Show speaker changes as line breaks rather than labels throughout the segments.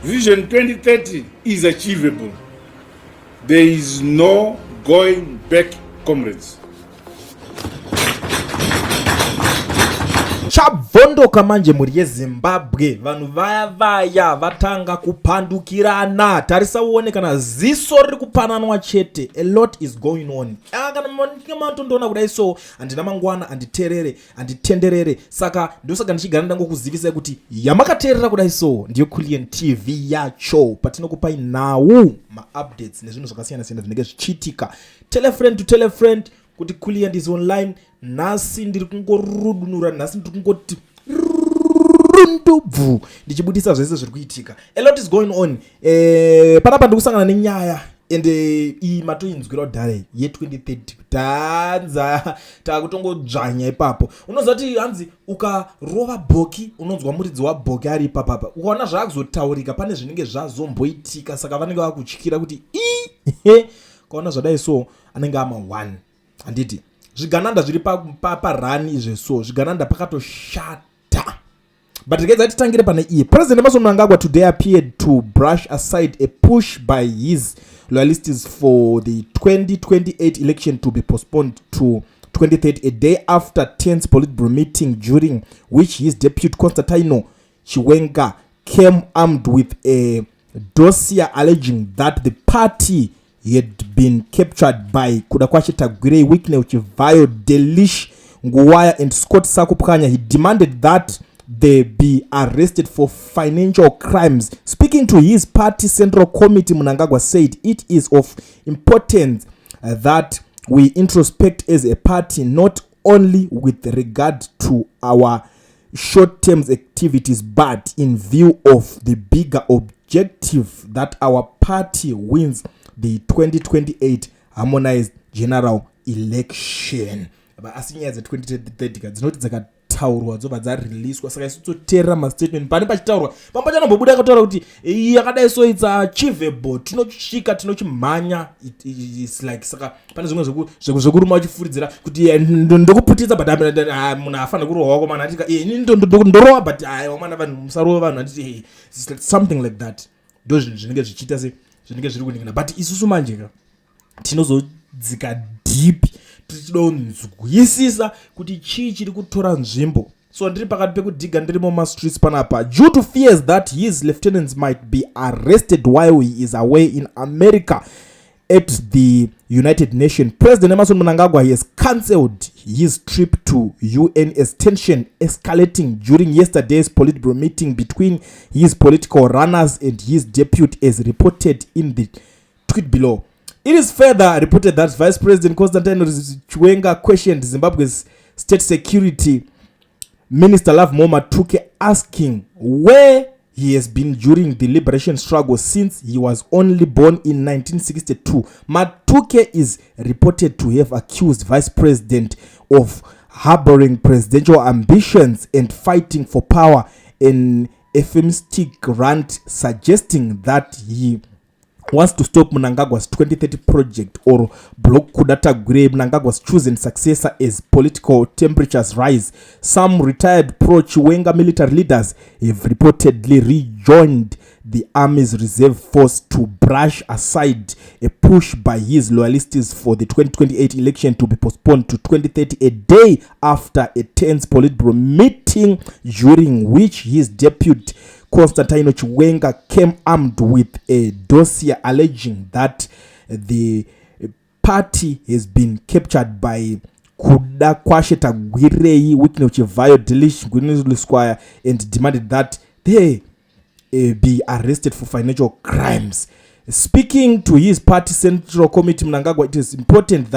Vision 2030 is achievable. There is no going back, comrades.
Chabvondoka manje muri yeZimbabwe vanhu vaya vatanga kupandukirana. Tarisa uone kana ziso riri kupananwa chete. A lot is going on. Kana mantondoona kudai so andina mangwana anditenderere saka ndosaka ndichigara ndangokuzivisa kuti yamakateerera kudai so ndiyo Kulian TV yacho patinokupai nhau ma-updates nezvinhu zvakasiyana-siyana zvinenge zvichiitika. Tell a friend to tell a friend kuti Kulian is online. Nhasi ndiri kungorudunura, nhasi ndiri kungoti rundubvu ndichibudisa zvese zviri kuitika. A lot is going on. Panapa ndikusangana nenyaya ende iyi matoinzwira kudhare ye2030 tanza takutongodzvanya ipapo. Unoziva kuti hanzi ukarova bhoki unonzwa muridzi wabhoki ari ipapapa. Ukaona zvaakuzotaurika pane zvinenge zvazomboitika saka vanenge vakutyira kuti kaona zvadai so anenge ama 1 handiti zvigananda zviri parani izveso zvigananda pakatoshata. But regards titangire pane iye. President Mnangagwa today appeared to brush aside a push by his loyalists for the 2028 election to be postponed to 2030, a day after tense Politburo meeting during which his deputy Constantino Chiwenga came armed with a dossier alleging that the party had been captured by Kudakwashe Tagwire, Wikne Uchivayo, Delish Nguwaya and Scott Sakupkanya. He demanded that they be arrested for financial crimes. Speaking to his party central committee, Mnangagwa said it is of importance that we introspect as a party, not only with regard to our short-term activities, but in view of the bigger objective that our party wins the 2028 harmonized general election. But as soon as the 2030 dzinoti dzakataurwa dzobva dzareleaswa saka isu toteerera mastatement pane pachitaurwa pamba chanombobuda akataura kuti yakadai so it's achievable tinosvika tinochimhanya it's like saka pane zvimwe zvekuruma uchifuridzira kuti ndokuputidza but munhu afanira kurohwa komana atika ndorohwa but wamana vanhu musarova vanhu handiti something like that ndo zvinhu zvinenge zvichiita se zvinenge zviri kuningana. But isusu manjeka tinozodzika deep tichidonzwisisa kuti chii chiri kutora nzvimbo. So ndiri pakati pekudhiga ndiri mumastreets panapa due to fears that his lieutenants might be arrested while he is away in America at the United Nations. President Mnangagwa has cancelled his trip to UN as tension escalating during yesterday's Politburo meeting between his political runners and his deputy, as reported in the tweet below. It is further reported that Vice President Constantino Chiwenga questioned Zimbabwe's State Security Minister Love Matuke, asking where he has been during the liberation struggle since he was only born in 1962. Matuke is reported to have accused Vice President of harboring presidential ambitions and fighting for power, an euphemistic rant suggesting that he wants to stop Mnangagwa's 2030 project or block Kudatagwire, Mnangagwa's chosen successor, as political temperatures rise. Some retired pro-Chiwenga military leaders have reportedly rejoined the army's reserve force to brush aside a push by his loyalists for the 2028 election to be postponed to 2030, a day after a tense Politburo meeting during which his deputy Constantino Chiwenga came armed with a dossier alleging that the party has been captured by Kudakwashe Tagwire, Wikne Uchivayo, Delish Nguwaya, and demanded that they be arrested for financial crimes. Speaking to his party central committee, Mnangagwa, it is important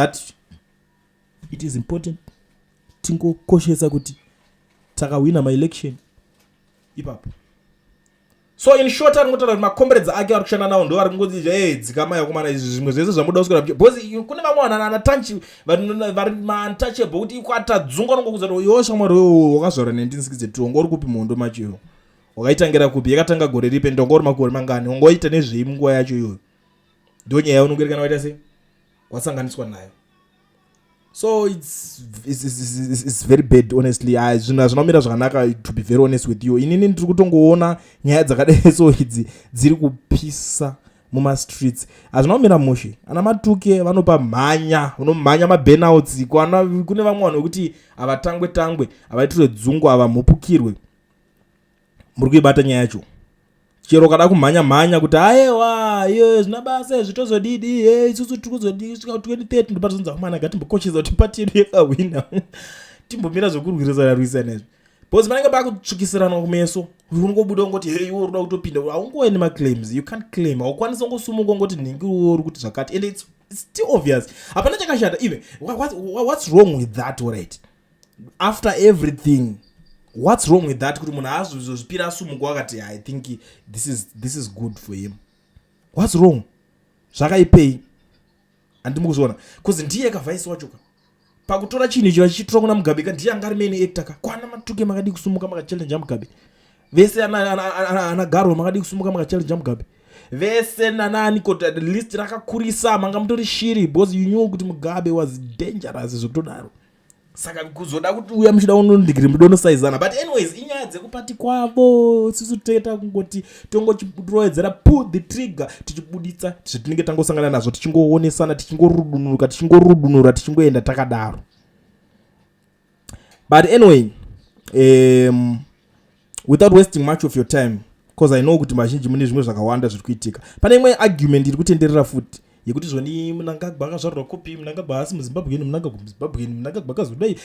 tingo koshesa kuti takawina my election ipapo. So in short anotaura kuti makomberedzi ake ari kushanda nawo ndo ari kungoti dzikamaya kumana izvi zvimwe zvese zvamuda kuswera because kune vamwe vanhu anatanchi vari untouchable kuti ikatadzungwa nongokuza kuti yosha mwari wakazvaura 1962 ngori kupi muhondo macho iwo wakaitangira kupi yakatanga gore ripe ndongori makore mangani ungoita nezvei munguva yacho iyoyo ndo nyaya yaunongorekana waita sei wasanganiswa nayo. So it's very bad honestly. Zvinhu hazvinomira zvakanaka to be very honest with you. Inini ndiri kutongoona nyaya dzakadai so idzi dziri kupisa mumastreets hazvinomira mushe. Ana matuke vanopa mhanya, vanomhanya maburnouts. Kune vamwe vanhu vekuti havatangwe havaitirwe dzungu, havamhupukirwe. Muri kuibata nyaya yacho. Chero kada kumhanya kuti aiwa iyo zvina basa zvitozodidi isusu tikuzodii kusvika 2030 ndopatozonza kumana gatimbokoshesa kuti pati yedu yakahwina timbomira zvokurwirisana nezvo because vanenge vakutsvukisirana kumeso. Unongobuda ungoti hey iwe unoda kutopinda, haungoeni maclaims, you can't claim, haukwanisi ungosumuka ungoti nhingi uri kuti zvakati, and it's still obvious. Hapana chakashata even what's wrong with that, alright? After everything, what's wrong with that? Kuti munhu azozvipira asumuka wakati I think this is good for him. What's wrong? Zvakaipei andimukuzviona because ndiye kavhaisi wachoka pakutora chinhu icho achichitora kuna Mugabe. Ndiye anga ari main actor ka kwana matuke makadi kusumuka makachallenge Mugabe. Vese ana Garo makadi kusumuka makachallenge Mugabe. Vese nani kuti at least rakakurisa manga mutori shiri because you knew kuti Mugabe was dangerous zvokutodaro. Saka kuzoda kuti uya muchida unondigiri mudonosaizana. But anyways, inyaya dzekupati kwavo sisu teta kungoti tongochiroedzera pull the trigger tichibuditsa zvitinenge tangosangana nazvo, tichingoonesana, tichingorudunura, tichingoenda takadaro. But anyway, without wasting much of your time, because I know kuti mazhinji mune zvimwe zvakawanda zviri kuitika. Pane imwe argument iri kutenderera futi yekuti zvoni Mnangagwa akazvarwa kopi, Mnangagwa asi muZimbabwe, Mnangagwa akazodai.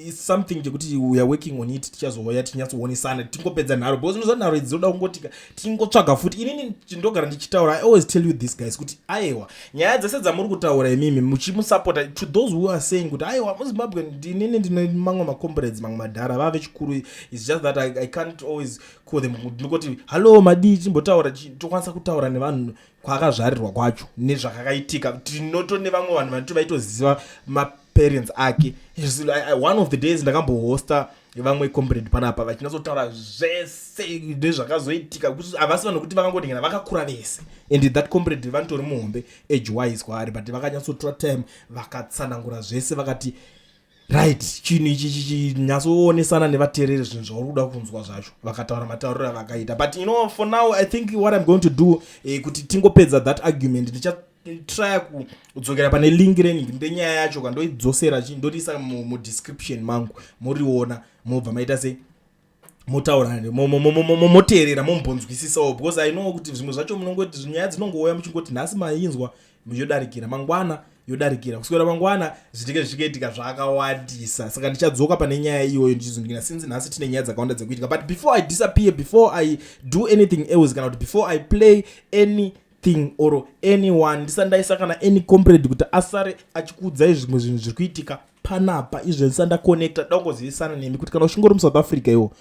It's something chekuti we are working on it, tichazouya tinyatsowonesana tingopedza nharo because unozva nharo idzi dzoda kungotika tingotsvaga futi. Inini ndogara ndichitaura, I always tell you this guys kuti aiwa nyaya dzese dzamuri kutaura imimi muchimusapota to those who are saying kuti aiwa muZimbabwe inini ndine mamwe macomrades mamwe madhara vave chikuru. It's just that I can't always call them ndikoti hello madi timbotaura tokwanisa kutaura nevanhu kwakazvarirwa kwacho nezvakakaitika. Tinotone vamwe vanhu vanoti vaitoziva maparents ake. One of the days ndakambohosta vamwe comrade panapa vachinatsotaura zvese nezvakazoitika kuti havasi vanhu kuti vakangodingana vakakura vese, and that comrade vanotori muhombe age wise kwaari, but vakanyatsotora time vakatsanangura zvese vakati right chinhu ichi chichinyatsoonесana nevateereri zvinhu zvauri kuda kunzwa zvacho, vakataura matauriro avakaita. But you know, for now I think what I'm going to do kuti tingopedza that argument, ndichatry kudzokera pane link ndenyaya yacho kandoidzosera ndorisa mudescription mangu, muriona mobva maita sei motaurani moteerera mombonzwisisawo, because I know kuti zvimwe zvacho munongoti nyaya dzinongouya muchingoti nhasi mainzwa yodarikira, mangwana yodarikira, kuswera mangwana zvichiketika zvakawandisa. Saka ndichadzoka pane nyaya iyoyo ndichizondina since nhasi tine nyaya dzakawanda dzekuitika. But before I disappear, before I do anything else, kana kuti before I play anything or anyone, ndisandaisa kana any comrade kuti asare achikuudzai zvimwe zvinhu zviri kuitika panapa izvo ndisanda connecta dangozivisana nemi kuti kana uchingori muSouth Africa iwo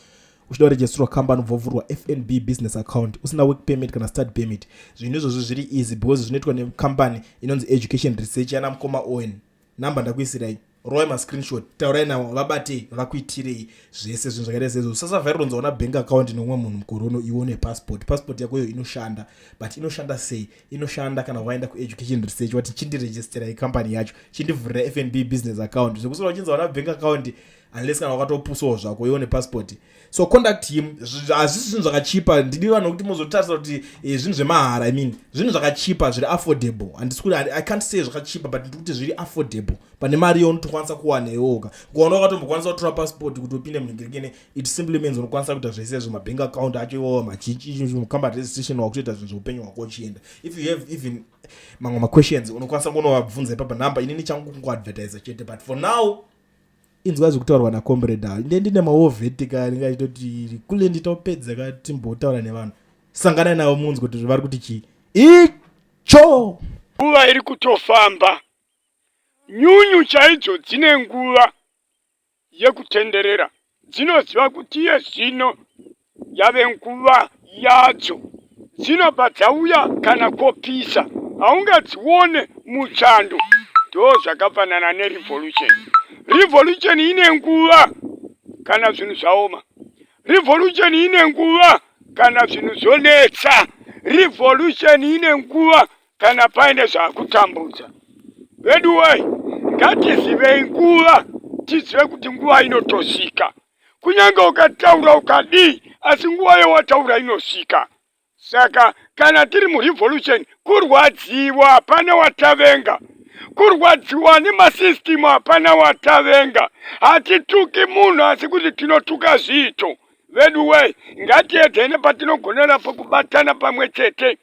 uchida kuregistrwa kambani ubvovhurwa FNB business account usina work permit kana start permit, zvinhu izvozvo zviri easy because zvinoitwa nekambani inonzi Education Research yana Mukoma Owen. Namba ndakuisirai, roi mascreenshot, taurai navo vabate vakuitirei zvese zvinhu zvakaita sezvo. Sasa vaironza una bank account nomwe munhu mukore uno ione passport yako iyo inoshanda, but inoshanda sei? Inoshanda kana waenda kuEducation Research wati chindiregisterai kambani yacho, chindivhurira FNB business account, zvekusora uchinza una bank account unless kana wakatopusawo zvako ione passport. So contact him. Hazvisi zvinhu zvakachipa, ndidi vanhu kuti muzotarisa kuti zvinhu zvemahara, I mean zvinhu zvakachipa zviri affordable, handisikuti I can't say zvakachipa but ndikuti zviri affordable pane mari yaunotokwanisa kuwana iwoga. Kuona wakatombokwanisa kutora passport kuti upinde munhingirikene, it simply means unokwanisa kuita zvese zvemabank account acho iwo machichi mukamba registration wakutoita zvinhu zveupenyu hwako uchienda. If you have even mamwe maquestions unokwanisa kunovabvunza ipapa namba, inini changu kungoadvertisa chete. But for now inzwa zvekutaurwa nakomrade ndine maovhetika ndingachitoti kule nditopedza katimbotaura nevanhu, sangana navo munzwe kuti vari kuti chii icho.
Nguva iri kutofamba, nyunyu chaidzo dzine nguva yekutenderera, dzinoziva kuti iye zvino yave nguva yadzo, dzinobva dzauya kana kopisa, haungadzione muchando. Ndo zvakafanana nerevolution. Revolution ine nguva kana zvinhu zvaoma, revolution ine nguva kana zvinhu zvonetsa, revolution ine nguva kana paine zvakutambudza. Vedu wai, ngatizive nguva, tizive kuti nguva inotosika. Kunyanga ukataura ukadii, asi nguva yawataura inosika. Saka kana tiri mu revolution kurwadziwa hapana watavenga. Kurwadziwa nemasystem hapana watavenga. Hatituki munhu asi kuti tinotuka zvito. Veduwe, ngatiedzene patinogonera pakubatana pamwe chete.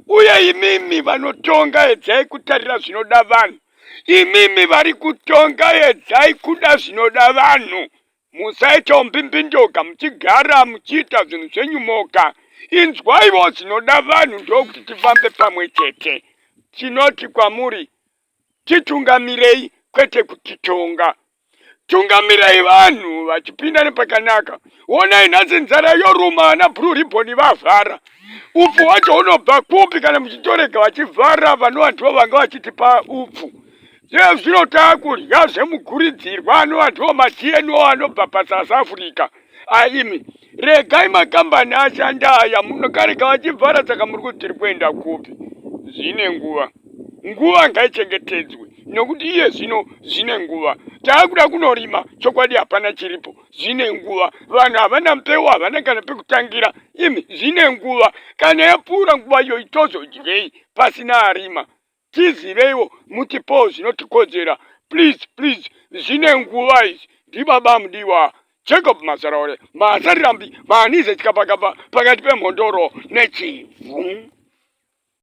Uye imimi vanotonga edzai kutarira zvinoda vanhu. Imimi vari kutonga edzai kuda zvinoda vanhu. Musaita umbimbindoga muchigara muchiita zvinhu zvenyu moga. Inzwaiwo zvinoda vanhu ndokuti tifambe pamwe chete. Tinoti kwamuri, titungamirei kwete kutitonga. Tungamirei vanhu vachipinda nepakanaka. Onai nhasi nzara yoruma vana blue ribbon vavhara. Upfu wacho unobva kupi kana muchitorega vachivhara vanova ndivo vanga vachitipa upfu. Zvinotava kurya zvemuguridzirwa anova ndivo ma-GMO anobva paSouth Africa. Aimi, regai makambani ashanda aya munokareka vachivhara saka muri kuti tiri kuenda kupi. Zvine nguva. Nguva ngaichengetedzwe. Nokuti iye zvino zvine nguva. Taakuda kunorima chokwadi hapana chiripo. Zvine nguva. Vanhu havana mbeu, havana kana pekutangira. Imi zvine nguva. Kana yapfuura nguva iyo itozodyei pasina arima. Tiziveiwo mutipowo zvinotikodzera. Please, zvine nguva izvi. Ndibaba mudiwa Jacob Mazaraore, Masarirambi, Manize Chikapakapa, pakati pemhondoro nechivhu.